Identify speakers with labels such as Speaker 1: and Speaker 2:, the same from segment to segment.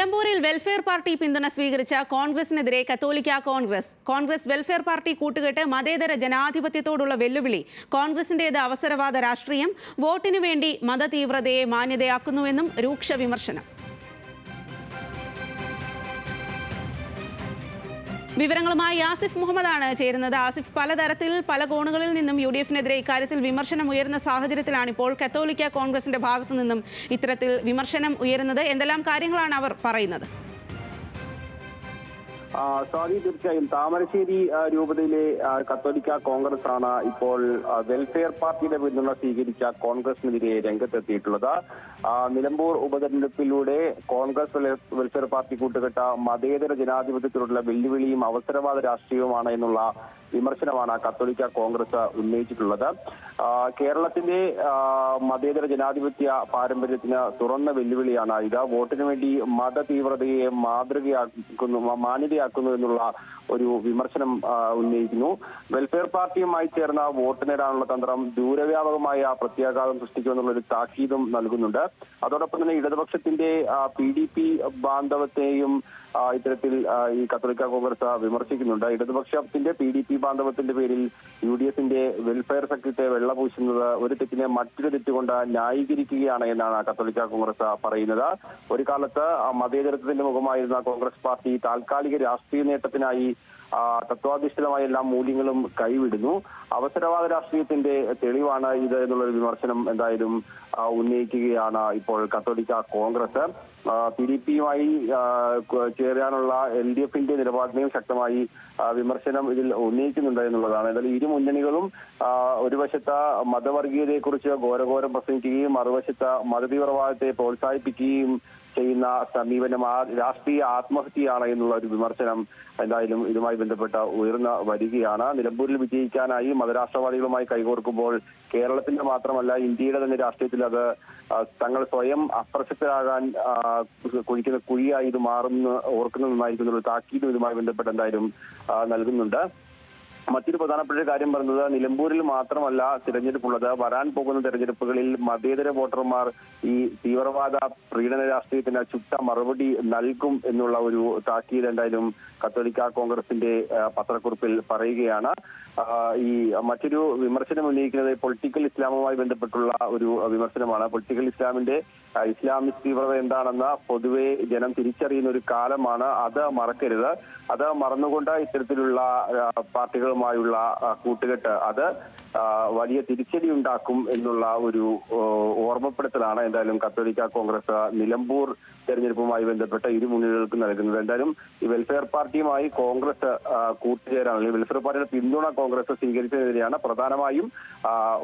Speaker 1: നിലമ്പൂരിൽ welfare party പിന്തുണ സ്വീകരിച്ച കോൺഗ്രസിനെതിരെ കത്തോലിക്ക കോൺഗ്രസ് വെൽഫെയർ പാർട്ടി കൂട്ടുകെട്ട് മതേതര ജനാധിപത്യത്തോടുള്ള വെല്ലുവിളി. കോൺഗ്രസിന്റേത് അവസരവാദ രാഷ്ട്രീയം, വോട്ടിനു വേണ്ടി മതതീവ്രതയെ മാന്യതയാക്കുന്നുവെന്നും രൂക്ഷ വിമർശനം. വിവരങ്ങളുമായി ആസിഫ് മുഹമ്മദാണ് ചേരുന്നത്. ആസിഫ്, പലതരത്തിൽ പല കോണുകളിൽ നിന്നും UDF-നെതിരെ ഇക്കാര്യത്തിൽ വിമർശനം ഉയർന്ന സാഹചര്യത്തിലാണ് ഇപ്പോൾ കത്തോലിക്ക കോൺഗ്രസിന്റെ ഭാഗത്തു നിന്നും ഇത്തരത്തിൽ വിമർശനം ഉയരുന്നത്. എന്തെല്ലാം കാര്യങ്ങളാണ് അവർ പറയുന്നത്?
Speaker 2: സ്വാതി, തീർച്ചയായും താമരശ്ശേരി രൂപതയിലെ കത്തോലിക്ക കോൺഗ്രസ് ആണ് ഇപ്പോൾ വെൽഫെയർ പാർട്ടിയുടെ പിന്തുണ സ്വീകരിച്ച കോൺഗ്രസിനെതിരെ രംഗത്തെത്തിയിട്ടുള്ളത്. നിലമ്പൂർ ഉപതെരഞ്ഞെടുപ്പിലൂടെ കോൺഗ്രസ് വെൽഫെയർ പാർട്ടി കൂട്ടുകെട്ട മതേതര ജനാധിപത്യത്തിലുള്ള വെല്ലുവിളിയും അവസരവാദ രാഷ്ട്രീയവുമാണ് എന്നുള്ള വിമർശനമാണ് കത്തോലിക്ക കോൺഗ്രസ് ഉന്നയിച്ചിട്ടുള്ളത്. കേരളത്തിന്റെ മതേതര ജനാധിപത്യ പാരമ്പര്യത്തിന് തുറന്ന വെല്ലുവിളിയാണ് ഇത്. വോട്ടിനു വേണ്ടി മത തീവ്രതയെ മാന്യതയാക്കുന്നു എന്നുള്ള ഒരു വിമർശനം ഉന്നയിക്കുന്നു. വെൽഫെയർ പാർട്ടിയുമായി ചേർന്ന വോട്ട് നേടാനുള്ള തന്ത്രം ദൂരവ്യാപകമായ പ്രത്യാഘാതം സൃഷ്ടിക്കുമെന്നുള്ള ഒരു താക്കീതും നൽകുന്നുണ്ട്. അതോടൊപ്പം തന്നെ ഇടതുപക്ഷത്തിന്റെ PDP ബാന്ധവത്തെയും ഇത്തരത്തിൽ ഈ കത്തോലിക്ക കോൺഗ്രസ് വിമർശിക്കുന്നുണ്ട്. ഇടതുപക്ഷത്തിന്റെ PDP ബാന്ധവത്തിന്റെ പേരിൽ UDF-ന്റെ വെൽഫെയർ സഖ്യത്തെ വെള്ളപൂശുന്നത് ഒരു തെറ്റിനെ മറ്റൊരു തെറ്റുകൊണ്ട് ന്യായീകരിക്കുകയാണ് എന്നാണ് കത്തോലിക്ക കോൺഗ്രസ് പറയുന്നത്. ഒരു കാലത്ത് മതേതരത്വത്തിന്റെ മുഖമായിരുന്ന കോൺഗ്രസ് പാർട്ടി താൽക്കാലിക രാഷ്ട്രീയ നേട്ടത്തിനായി തത്വാധിഷ്ഠിതമായ എല്ലാ മൂല്യങ്ങളും കൈവിടുന്നു. അവസരവാദ രാഷ്ട്രീയത്തിന്റെ തെളിവാണ് ഇത് എന്നുള്ളൊരു വിമർശനം എന്തായാലും ഉന്നയിക്കുകയാണ് ഇപ്പോൾ കത്തോലിക്ക കോൺഗ്രസ്. PDP-യുമായി ചേരാനുള്ള LDF-ന്റെ നിലപാടിനെയും ശക്തമായി വിമർശനം ഇതിൽ ഉന്നയിക്കുന്നുണ്ട് എന്നുള്ളതാണ്. എന്തായാലും ഇരു മുന്നണികളും ഒരു വശത്ത് മതവർഗീയതയെക്കുറിച്ച് ഘോരഘോരം പ്രസംഗിക്കുകയും മറുവശത്ത് മതതീവ്രവാദത്തെ പ്രോത്സാഹിപ്പിക്കുകയും ചെയ്യുന്ന സമീപനം രാഷ്ട്രീയ ആത്മഹത്യയാണ് എന്നുള്ള ഒരു വിമർശനം എന്തായാലും ഇതുമായി ബന്ധപ്പെട്ട് ഉയർന്നു വരികയാണ്. നിലമ്പൂരിൽ വിജയിക്കാനായി മതരാഷ്ട്രവാദികളുമായി കൈകോർക്കുമ്പോൾ കേരളത്തിന്റെ മാത്രമല്ല ഇന്ത്യയുടെ തന്നെ രാഷ്ട്രീയത്തിൽ അത് തങ്ങൾ സ്വയം അപ്രസക്തരാകാൻ കുഴിക്കുന്ന കുഴിയായി ഇത് മാറുന്ന ഓർക്കുന്നത് നന്നായിരിക്കുന്ന ഒരു താക്കീതും ഇതുമായി ബന്ധപ്പെട്ട് എന്തായാലും നൽകുന്നുണ്ട്. മറ്റൊരു പ്രധാനപ്പെട്ട കാര്യം പറയുന്നത് നിലമ്പൂരിൽ മാത്രമല്ല തിരഞ്ഞെടുപ്പുള്ളത്. വരാൻ പോകുന്ന തെരഞ്ഞെടുപ്പുകളിൽ മതേതര വോട്ടർമാർ ഈ തീവ്രവാദ പ്രീണന രാഷ്ട്രീയത്തിന് ചുട്ട മറുപടി നൽകും എന്നുള്ള ഒരു താക്കീത് എന്തായാലും കത്തോലിക്ക കോൺഗ്രസിന്റെ പത്രക്കുറിപ്പിൽ പറയുകയാണ്. ഈ മറ്റൊരു വിമർശനം ഉന്നയിക്കുന്നത് പൊളിറ്റിക്കൽ ഇസ്ലാമുമായി ബന്ധപ്പെട്ടുള്ള ഒരു വിമർശനമാണ്. പൊളിറ്റിക്കൽ ഇസ്ലാമിന്റെ ഇസ്ലാമിക് തീവ്രത എന്താണെന്ന് പൊതുവെ ജനം തിരിച്ചറിയുന്ന ഒരു കാലമാണ്. അത് മറക്കരുത്. അത് മറന്നുകൊണ്ട് ഇത്തരത്തിലുള്ള പാർട്ടികളുമായുള്ള കൂട്ടുകെട്ട് അത് വലിയ തിരിച്ചടി ഉണ്ടാക്കും എന്നുള്ള ഒരു ഓർമ്മപ്പെടുത്തലാണ് എന്തായാലും കത്തോലിക്ക കോൺഗ്രസ് നിലമ്പൂർ തെരഞ്ഞെടുപ്പുമായി ബന്ധപ്പെട്ട് ഇരു മുന്നണികൾക്കും നൽകുന്നത്. എന്തായാലും ഈ വെൽഫെയർ പാർട്ടിയുമായി കോൺഗ്രസ് കൂട്ടുചേരാൻ അല്ലെങ്കിൽ വെൽഫെയർ പാർട്ടിയുടെ പിന്തുണ കോൺഗ്രസ് സ്വീകരിച്ചതിനെതിരെയാണ് പ്രധാനമായും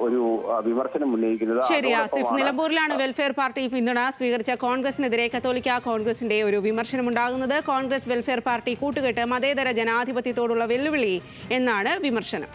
Speaker 2: ഒരു വിമർശനം ഉന്നയിക്കുന്നത്.
Speaker 1: ശരി ആസിഫ്, നിലമ്പൂരിലാണ് വെൽഫെയർ പാർട്ടി പിന്തുണ സ്വീകരിച്ച കോൺഗ്രസിനെതിരെ കത്തോലിക്ക കോൺഗ്രസിന്റെ ഒരു വിമർശനം ഉണ്ടാകുന്നത്. കോൺഗ്രസ് വെൽഫെയർ പാർട്ടി കൂട്ടുകെട്ട് മതേതര ജനാധിപത്യത്തോടുള്ള വെല്ലുവിളി എന്നാണ് വിമർശനം.